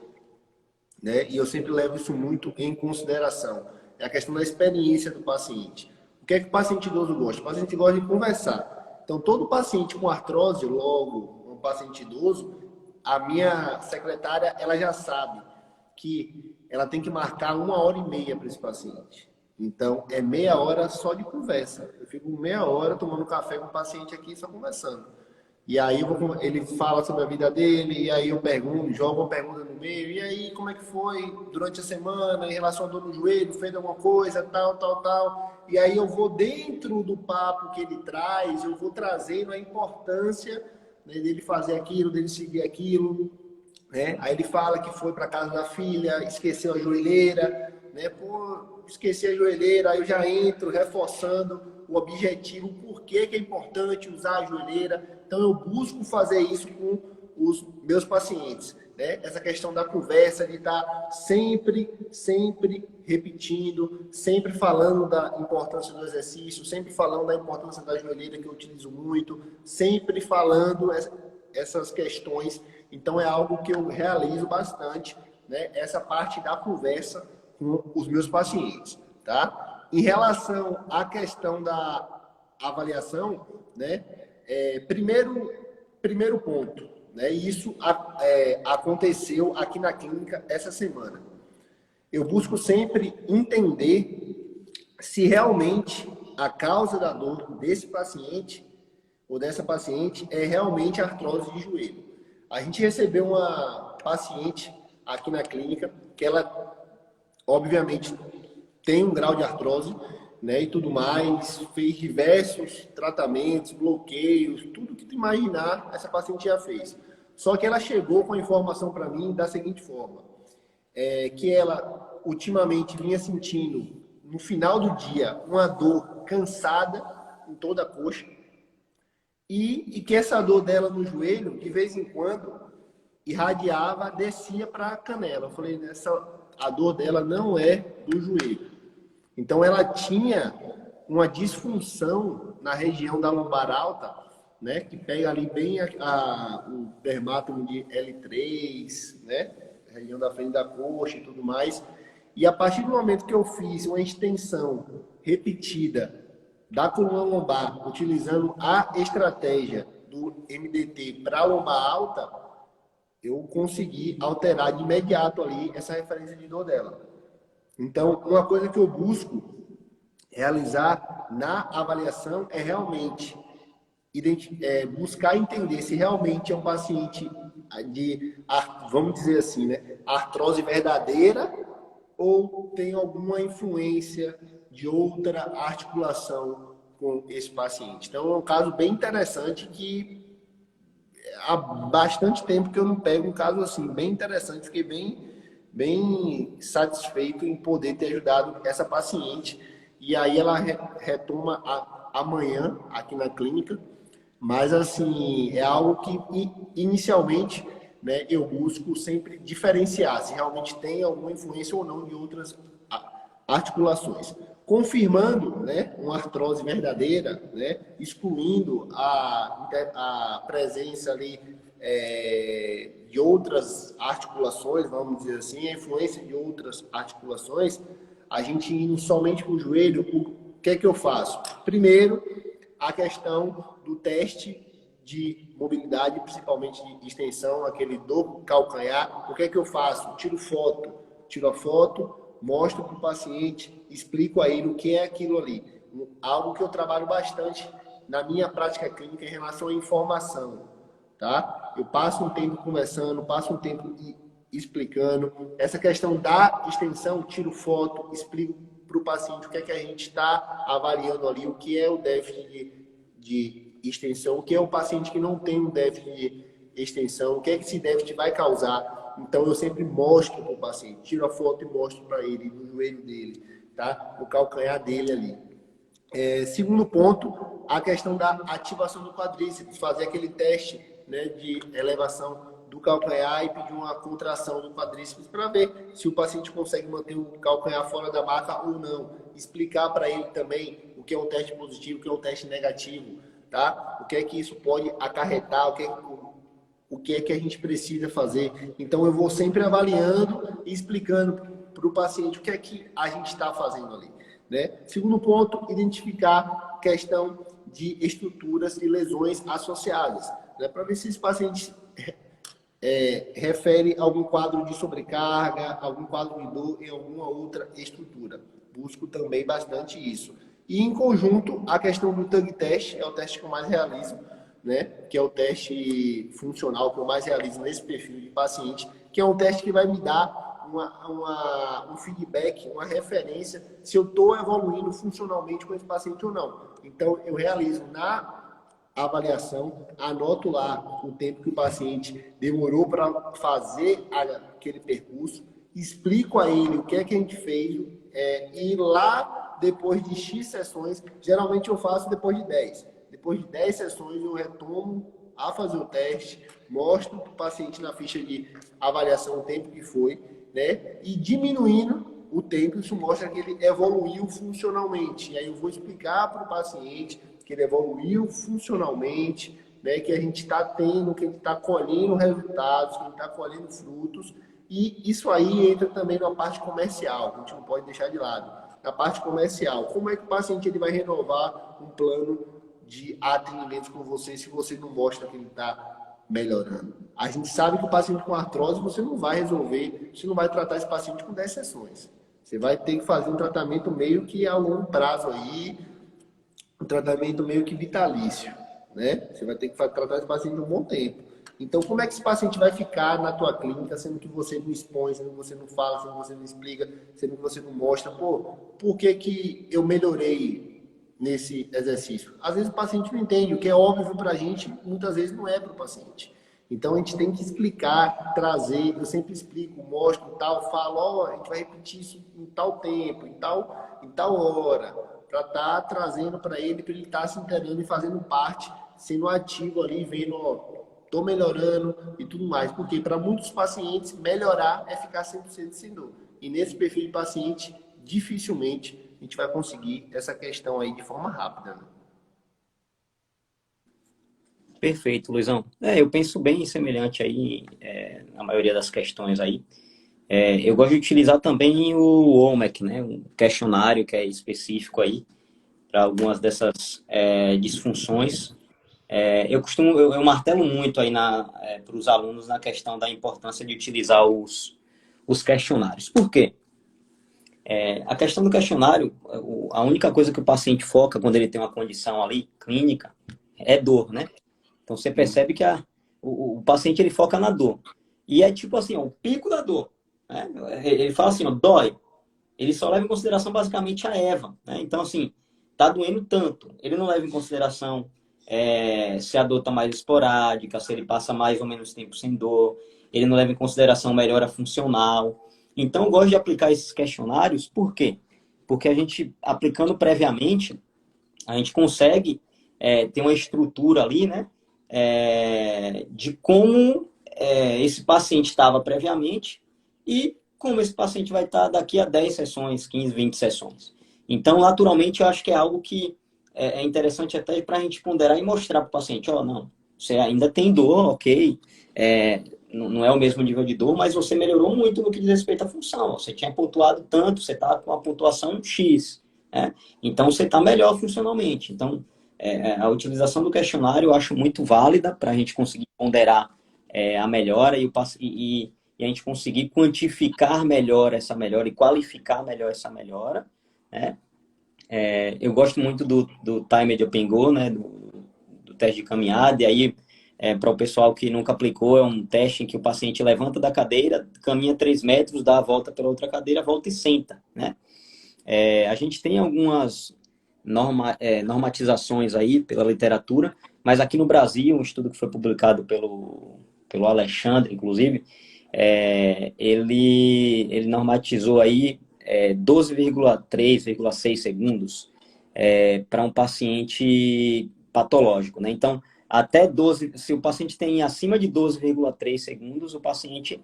Né? E eu sempre levo isso muito em consideração. É a questão da experiência do paciente. O que é que o paciente idoso gosta? O paciente gosta de conversar. Então, todo paciente com artrose, logo um paciente idoso, a minha secretária, ela já sabe que ela tem que marcar 1h30 para esse paciente. Então, é meia hora só de conversa. Eu fico meia hora tomando café com o paciente aqui, só conversando. E aí ele fala sobre a vida dele, e aí eu pergunto, jogo uma pergunta no meio, e aí como é que foi durante a semana, em relação à dor no joelho, fez alguma coisa, tal, tal, tal. E aí eu vou dentro do papo que ele traz, eu vou trazendo a importância, né, dele fazer aquilo, dele seguir aquilo, né? Aí ele fala que foi para casa da filha, esqueceu a joelheira, né? Pô, esqueci a joelheira, aí eu já entro reforçando o objetivo, o porquê que é importante usar a joelheira. Então eu busco fazer isso com os meus pacientes, né? Essa questão da conversa, de estar sempre repetindo, sempre falando da importância do exercício, sempre falando da importância da joelheira, que eu utilizo muito, sempre falando essas questões. Então é algo que eu realizo bastante, né? Essa parte da conversa com os meus pacientes, tá? Em relação à questão da avaliação, né? Primeiro ponto, né? Isso aconteceu aqui na clínica essa semana. Eu busco sempre entender se realmente a causa da dor desse paciente ou dessa paciente é realmente artrose de joelho. A gente recebeu uma paciente aqui na clínica que ela, obviamente, tem um grau de artrose, né, e tudo mais, fez diversos tratamentos, bloqueios, tudo que tu imaginar, essa paciente já fez. Só que ela chegou com a informação para mim da seguinte forma, que ela ultimamente vinha sentindo, no final do dia, uma dor cansada em toda a coxa, e que essa dor dela no joelho, de vez em quando, irradiava, descia para a canela. Eu falei, a dor dela não é do joelho. Então, ela tinha uma disfunção na região da lombar alta, né, que pega ali bem o dermátomo de L3, né, a região da frente da coxa e tudo mais. E a partir do momento que eu fiz uma extensão repetida da coluna lombar, utilizando a estratégia do MDT para a lombar alta, eu consegui alterar de imediato ali essa referência de dor dela. Então, uma coisa que eu busco realizar na avaliação é realmente buscar entender se realmente é um paciente vamos dizer assim, né, artrose verdadeira ou tem alguma influência de outra articulação com esse paciente. Então, é um caso bem interessante que há bastante tempo que eu não pego um caso assim, bem interessante, fiquei bem satisfeito em poder ter ajudado essa paciente. E aí ela retoma amanhã aqui na clínica, mas assim, é algo que inicialmente, né, eu busco sempre diferenciar se realmente tem alguma influência ou não de outras articulações. Confirmando, né, uma artrose verdadeira, né, excluindo a presença ali de outras articulações, vamos dizer assim, a influência de outras articulações, a gente indo somente para o joelho, o que é que eu faço? Primeiro, a questão do teste de mobilidade, principalmente de extensão, aquele do calcanhar. O que é que eu faço? Tiro a foto, mostro para o paciente, explico a ele o que é aquilo ali. Algo que eu trabalho bastante na minha prática clínica em relação à informação, tá? Eu passo um tempo conversando, passo um tempo explicando. Essa questão da extensão, tiro foto, explico para o paciente o que é que a gente está avaliando ali, o que é o déficit de extensão, o que é o paciente que não tem um déficit de extensão, o que é que esse déficit vai causar. Então, eu sempre mostro para o paciente, tiro a foto e mostro para ele, no joelho dele, tá? No calcanhar dele ali. Segundo ponto, a questão da ativação do quadríceps, fazer aquele teste, né, de elevação do calcanhar e pedir uma contração do quadríceps para ver se o paciente consegue manter o calcanhar fora da maca ou não. Explicar para ele também o que é um teste positivo, o que é um teste negativo, tá? O que é que isso pode acarretar, o que é que a gente precisa fazer. Então, eu vou sempre avaliando e explicando para o paciente o que é que a gente está fazendo ali, né? Segundo ponto, identificar questão de estruturas e lesões associadas, né? Para ver se esse paciente refere a algum quadro de sobrecarga, algum quadro de dor em alguma outra estrutura. Busco também bastante isso. E, em conjunto, a questão do TUG test é o teste que eu mais realizo, né? Que é o teste funcional que eu mais realizo nesse perfil de paciente, que é um teste que vai me dar um feedback, uma referência, se eu estou evoluindo funcionalmente com esse paciente ou não. Então, eu realizo na avaliação, anoto lá o tempo que o paciente demorou para fazer aquele percurso, explico a ele o que é que a gente fez, e lá, depois de X sessões, geralmente eu faço depois de 10. Depois de 10 sessões, eu retomo a fazer o teste, mostro para o paciente na ficha de avaliação o tempo que foi, né? E diminuindo o tempo, isso mostra que ele evoluiu funcionalmente. E aí eu vou explicar para o paciente que ele evoluiu funcionalmente, né? Que a gente está tendo, que ele está colhendo resultados, que ele está colhendo frutos. E isso aí entra também na parte comercial, a gente não pode deixar de lado. Na parte comercial, como é que o paciente ele vai renovar um plano de atendimento com você se você não mostra que ele está melhorando? A gente sabe que o paciente com artrose você não vai resolver, você não vai tratar esse paciente com 10 sessões. Você vai ter que fazer um tratamento meio que a longo prazo aí, um tratamento meio que vitalício, né? Você vai ter que tratar esse paciente um bom tempo. Então, como é que esse paciente vai ficar na tua clínica, sendo que você não expõe, sendo que você não fala, sendo que você não explica, sendo que você não mostra? Pô, por que que eu melhorei nesse exercício? Às vezes o paciente não entende, o que é óbvio para a gente, muitas vezes não é para o paciente. Então, a gente tem que explicar, trazer, eu sempre explico, mostro, tal, falo, ó, a gente vai repetir isso em tal tempo, em tal hora, para estar trazendo para ele estar se inteirando e fazendo parte, sendo ativo ali, vendo, ó, estou melhorando e tudo mais. Porque para muitos pacientes, melhorar é ficar 100% sem dor. E nesse perfil de paciente, dificilmente a gente vai conseguir essa questão aí de forma rápida, né? Perfeito, Luizão. Eu penso bem semelhante aí, na maioria das questões aí. Eu gosto de utilizar também o OMEC, né? Um questionário que é específico aí para algumas dessas disfunções. Eu martelo muito aí para os alunos na questão da importância de utilizar os questionários. Por quê? A questão do questionário, a única coisa que o paciente foca quando ele tem uma condição ali clínica é dor, né? Então você percebe que o paciente ele foca na dor. E é tipo assim, ó, o pico da dor. Né? Ele fala assim, ó, dói. Ele só leva em consideração basicamente a EVA. Né? Então, assim, tá doendo tanto. Ele não leva em consideração se a dor está mais esporádica, se ele passa mais ou menos tempo sem dor. Ele não leva em consideração melhora funcional. Então, eu gosto de aplicar esses questionários. Por quê? Porque a gente, aplicando previamente, a gente consegue ter uma estrutura ali, né? De como esse paciente estava previamente e como esse paciente vai estar daqui a 10 sessões, 15, 20 sessões. Então, naturalmente, eu acho que é algo que é interessante até para a gente ponderar e mostrar para o paciente, ó, não, você ainda tem dor, ok, não é o mesmo nível de dor, mas você melhorou muito no que diz respeito à função. Você tinha pontuado tanto, você está com a pontuação X, né? Então, você está melhor funcionalmente. Então, a utilização do questionário eu acho muito válida para a gente conseguir ponderar a melhora e a gente conseguir quantificar melhor essa melhora e qualificar melhor essa melhora, né? Eu gosto muito do Timed Open Go, né? Do teste de caminhada, e aí, para o pessoal que nunca aplicou, é um teste em que o paciente levanta da cadeira, caminha 3 metros, dá a volta pela outra cadeira, volta e senta, né? A gente tem algumas normatizações aí pela literatura, mas aqui no Brasil, um estudo que foi publicado pelo Alexandre, inclusive, ele normatizou aí 12,3,6 segundos para um paciente patológico, né? Então, até 12, se o paciente tem acima de 12,3 segundos, o paciente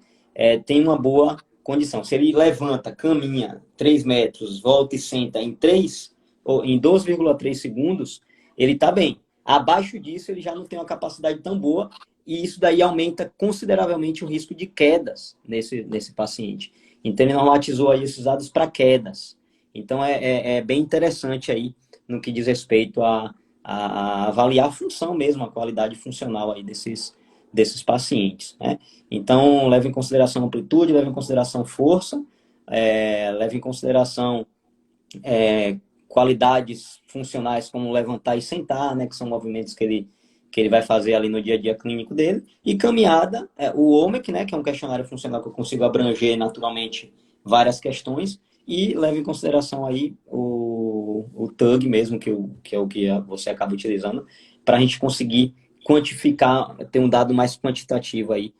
tem uma boa condição. Se ele levanta, caminha 3 metros, volta e senta em 12,3 segundos, ele está bem. Abaixo disso, ele já não tem uma capacidade tão boa e isso daí aumenta consideravelmente o risco de quedas nesse paciente. Então, ele normatizou aí esses dados para quedas. Então, é bem interessante aí no que diz respeito a avaliar a função mesmo, a qualidade funcional aí desses pacientes, né? Então, leva em consideração amplitude, leva em consideração força, leva em consideração qualidades funcionais como levantar e sentar, né, que são movimentos que ele vai fazer ali no dia a dia clínico dele, e caminhada, o OMEC, né, que é um questionário funcional que eu consigo abranger naturalmente várias questões, e leva em consideração aí o TUG mesmo, que é o que você acaba utilizando, para a gente conseguir quantificar, ter um dado mais quantitativo aí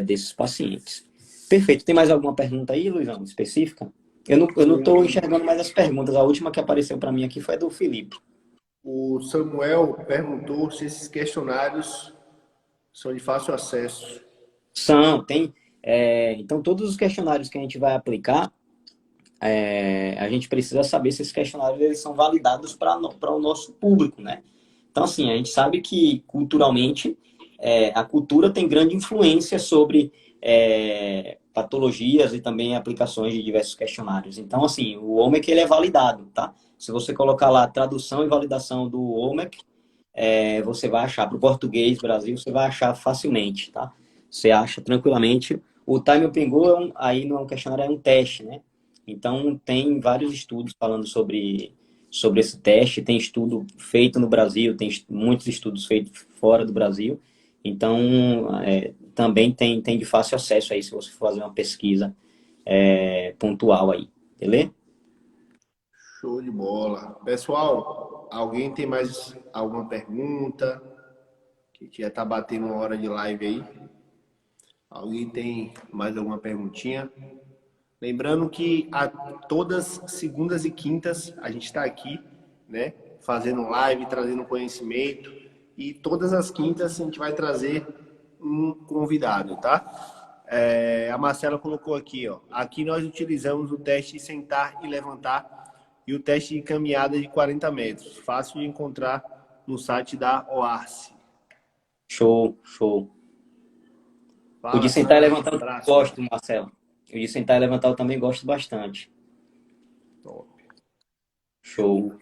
desses pacientes. Perfeito. Tem mais alguma pergunta aí, Luizão, específica? Eu não estou enxergando mais as perguntas. A última que apareceu para mim aqui foi a do Felipe. O Samuel perguntou se esses questionários são de fácil acesso. Tem. Então, todos os questionários que a gente vai aplicar, a gente precisa saber se esses questionários eles são validados para o nosso público, né? Então, assim, a gente sabe que culturalmente a cultura tem grande influência sobre patologias e também aplicações de diversos questionários. Então, assim, o OMEC ele é validado, tá? Se você colocar lá tradução e validação do OMEC, você vai achar para o português Brasil, você vai achar facilmente, tá? Você acha tranquilamente. O Time Open Go aí não é um questionário, é um teste, né? Então, tem vários estudos falando sobre esse teste. Tem estudo feito no Brasil, tem muitos estudos feitos fora do Brasil. Então, também tem de fácil acesso aí, se você for fazer uma pesquisa pontual aí, beleza? Show de bola. Pessoal, alguém tem mais alguma pergunta? Que já está batendo uma hora de live aí. Alguém tem mais alguma perguntinha? Lembrando que todas segundas e quintas a gente está aqui, né? Fazendo live, trazendo conhecimento. E todas as quintas a gente vai trazer um convidado, tá? A Marcela colocou aqui, ó. Aqui nós utilizamos o teste de sentar e levantar e o teste de caminhada de 40 metros. Fácil de encontrar no site da OARCE. Show, show. O de Fala, sentar e Sara. levantar eu Abraço, mano. gosto, Marcelo. O de sentar e levantar eu também gosto bastante. Top. Show.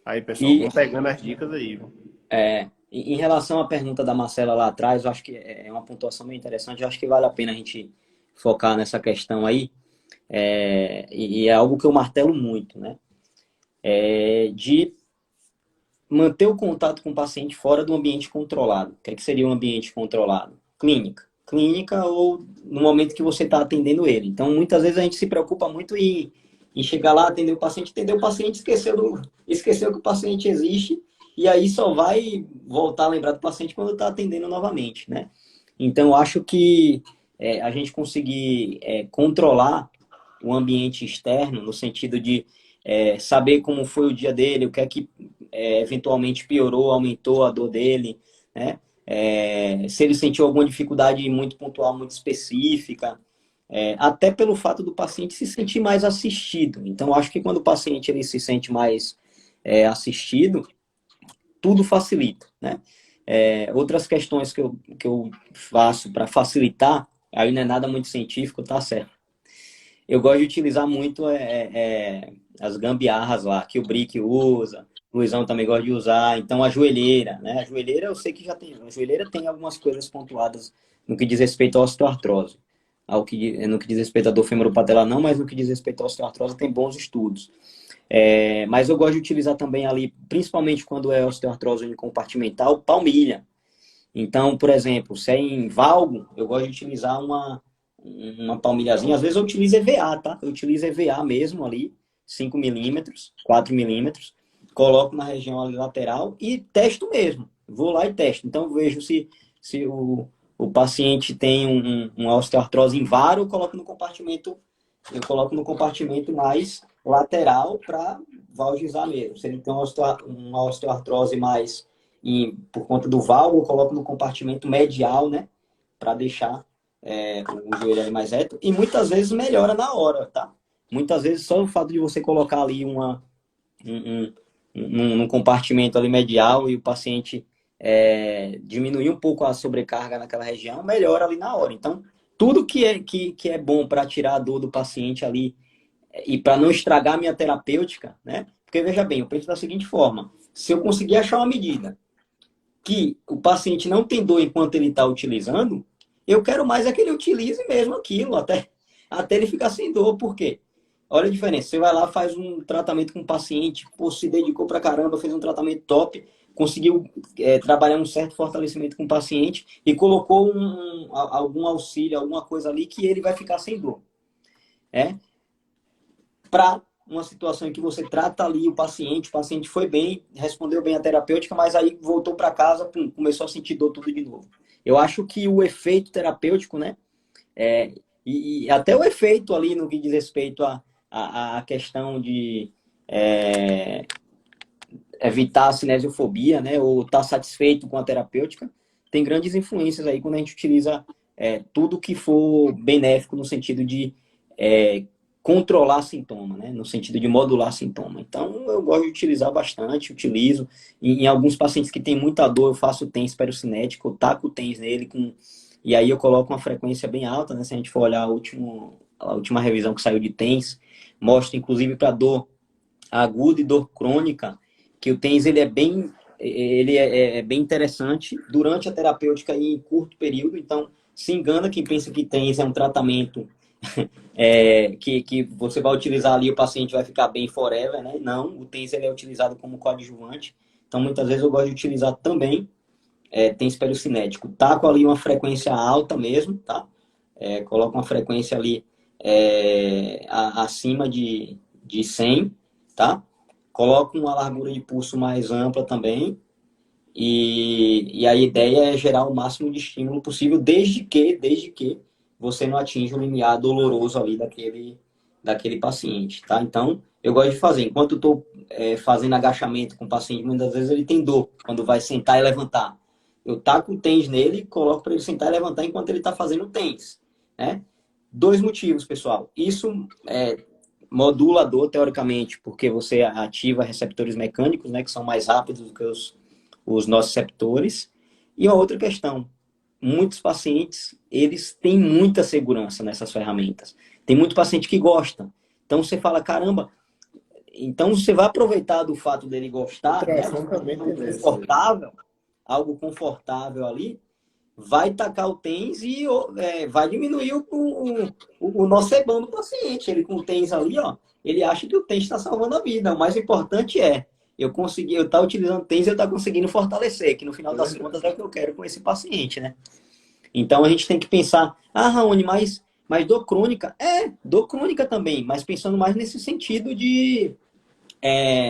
Aí, pessoal, E vão pegando as dicas aí, viu? em relação à pergunta da Marcela lá atrás, eu acho que é uma pontuação bem interessante. Eu acho que vale a pena a gente focar nessa questão aí. E é algo que eu martelo muito, né? De manter o contato com o paciente fora do ambiente controlado. O que é que seria um ambiente controlado? Clínica. Clínica ou no momento que você está atendendo ele. Então, muitas vezes a gente se preocupa muito em chegar lá, atender o paciente, esqueceu que o paciente existe, e aí só vai voltar a lembrar do paciente quando está atendendo novamente, né? Então, eu acho que a gente conseguir controlar o ambiente externo, no sentido de saber como foi o dia dele, o que é que eventualmente piorou, aumentou a dor dele, né? Se ele sentiu alguma dificuldade muito pontual, muito específica, até pelo fato do paciente se sentir mais assistido. Então, acho que quando o paciente ele se sente mais assistido, tudo facilita, né? Outras questões que eu faço para facilitar, aí não é nada muito científico, tá certo? Eu gosto de utilizar muito as gambiarras lá, que o Brick usa, o Luizão também gosta de usar. Então, a joelheira, né? A joelheira eu sei que já tem. A joelheira tem algumas coisas pontuadas no que diz respeito à osteoartrose. No que diz respeito à dor femoropatelar não, mas no que diz respeito à osteoartrose tem bons estudos. Mas eu gosto de utilizar também ali, principalmente quando é osteoartrose unicompartimental, palmilha. Então, por exemplo, se é em valgo, eu gosto de utilizar uma palmilhazinha. Às vezes eu utilizo EVA, tá? Eu utilizo EVA mesmo ali, 5 milímetros, 4 milímetros. Coloco na região ali lateral e testo mesmo. Vou lá e testo. Então, eu vejo se o paciente tem uma osteoartrose em varo, eu coloco no compartimento mais lateral para valgizar mesmo. Se ele tem uma osteoartrose mais por conta do valgo, eu coloco no compartimento medial, né? Para deixar o joelho ali mais reto. E muitas vezes melhora na hora, tá? Muitas vezes só o fato de você colocar ali num compartimento ali medial e o paciente diminuir um pouco a sobrecarga naquela região, melhora ali na hora. Então, tudo que é bom para tirar a dor do paciente ali e para não estragar a minha terapêutica, né? Porque veja bem, eu penso da seguinte forma: se eu conseguir achar uma medida que o paciente não tem dor enquanto ele está utilizando, eu quero mais é que ele utilize mesmo aquilo, até ele ficar sem dor. Por quê? Olha a diferença. Você vai lá, faz um tratamento com o paciente, pô, se dedicou pra caramba, fez um tratamento top, conseguiu trabalhar um certo fortalecimento com o paciente e colocou algum auxílio, alguma coisa ali que ele vai ficar sem dor. Para uma situação em que você trata ali o paciente foi bem, respondeu bem a terapêutica, mas aí voltou para casa, pum, começou a sentir dor tudo de novo. Eu acho que o efeito terapêutico, né, e até o efeito ali no que diz respeito a questão de evitar a cinesiofobia, né, ou estar satisfeito com a terapêutica, tem grandes influências aí quando a gente utiliza tudo que for benéfico no sentido de controlar sintoma, né? No sentido de modular sintoma. Então, eu gosto de utilizar bastante, utilizo. Em alguns pacientes que têm muita dor, eu faço TENS pericinético, eu taco o TENS nele, e aí eu coloco uma frequência bem alta, né? Se a gente for olhar a última revisão que saiu de TENS, mostra, inclusive, para dor aguda e dor crônica, que o TENS ele é bem interessante durante a terapêutica e em curto período. Então, se engana quem pensa que TENS é um tratamento que você vai utilizar ali, o paciente vai ficar bem forever, né? Não, o TENS ele é utilizado como coadjuvante. Então, muitas vezes eu gosto de utilizar também TENS pericinético. Taco ali uma frequência alta mesmo, tá? Coloco uma frequência ali acima de 100, tá? Coloco uma largura de pulso mais ampla também. E a ideia é gerar o máximo de estímulo possível, desde que você não atinja o limiar doloroso ali daquele paciente, tá? Então, eu gosto de fazer. Enquanto eu estou fazendo agachamento com o paciente, muitas vezes ele tem dor quando vai sentar e levantar. Eu taco o TENS nele e coloco para ele sentar e levantar enquanto ele está fazendo o TENS, né? 2 motivos, pessoal. Isso modula a dor, teoricamente, porque você ativa receptores mecânicos, né, que são mais rápidos do que os nociceptores. E uma outra questão, muitos pacientes, eles têm muita segurança nessas ferramentas. Tem muito paciente que gosta. Então você fala, caramba, então você vai aproveitar do fato dele gostar, né? Algo confortável ali, vai tacar o TENS e vai diminuir o nocebão do paciente. Ele com o TENS ali, ó, ele acha que o TENS está salvando a vida. O mais importante eu estar utilizando tênis e eu estar conseguindo fortalecer, que no final das contas é o que eu quero com esse paciente, né? Então a gente tem que pensar, Raoni, mas dor crônica? Dor crônica também, mas pensando mais nesse sentido de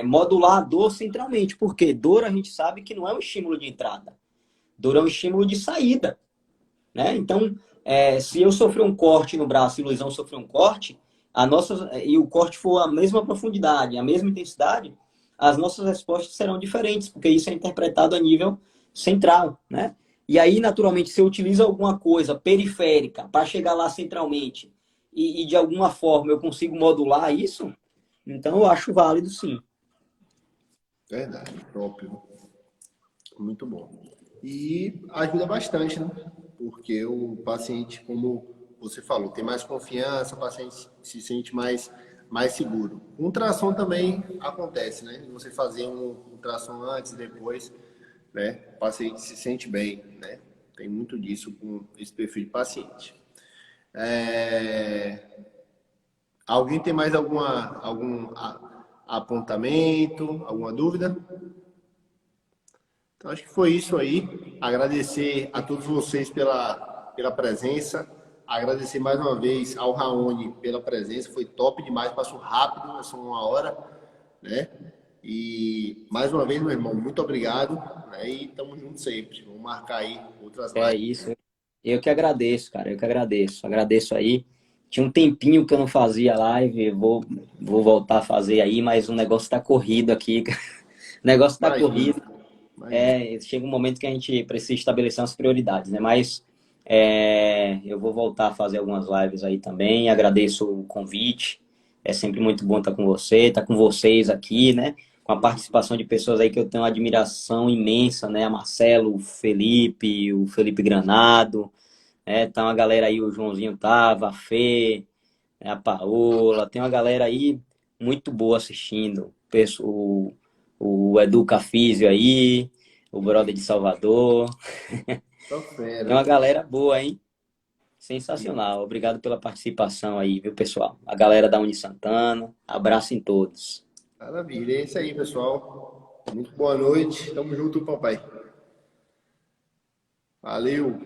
modular a dor centralmente, porque dor a gente sabe que não é um estímulo de entrada, dor é um estímulo de saída, né? Então, se eu sofrer um corte no braço e o Luizão sofrer um corte, e o corte for a mesma profundidade, a mesma intensidade, as nossas respostas serão diferentes, porque isso é interpretado a nível central, né? E aí, naturalmente, se eu utilizo alguma coisa periférica para chegar lá centralmente e de alguma forma eu consigo modular isso, então eu acho válido sim. Verdade, próprio. Muito bom. E ajuda bastante, né? Porque o paciente, como você falou, tem mais confiança, o paciente se sente mais seguro. Com ultrassom também acontece, né? Você fazer um ultrassom antes e depois, né? O paciente se sente bem, né? Tem muito disso com esse perfil de paciente. Alguém tem mais algum apontamento, alguma dúvida? Então, acho que foi isso aí. Agradecer a todos vocês pela presença. Agradecer mais uma vez ao Raoni pela presença. Foi top demais, passou rápido, é só 1 hora, né? E mais uma vez, meu irmão, muito obrigado, né? E tamo junto sempre. Vamos marcar aí outras É lives. isso. Eu que agradeço, cara. Eu que agradeço. Agradeço aí. Tinha um tempinho que eu não fazia live. Vou voltar a fazer aí, mas o negócio tá corrido aqui. O negócio tá Imagina, corrido. imagina. Chega um momento que a gente precisa estabelecer umas prioridades, né? Mas eu vou voltar a fazer algumas lives aí também. Agradeço o convite. É sempre muito bom estar com você, estar com vocês aqui, né? Com a participação de pessoas aí que eu tenho uma admiração imensa, né? A Marcelo, o Felipe Granado, né? Tá uma galera aí, o Joãozinho tava, a Fê, né? A Paola, tem uma galera aí muito boa assistindo. O Edu Cafizio aí, o brother de Salvador. Tô Tem uma fera. galera boa, hein? Sensacional. Obrigado pela participação aí, viu, pessoal? A galera da Uni Santana. Abraço em todos. Maravilha. É isso aí, pessoal. Muito boa noite. Tamo junto, papai. Valeu.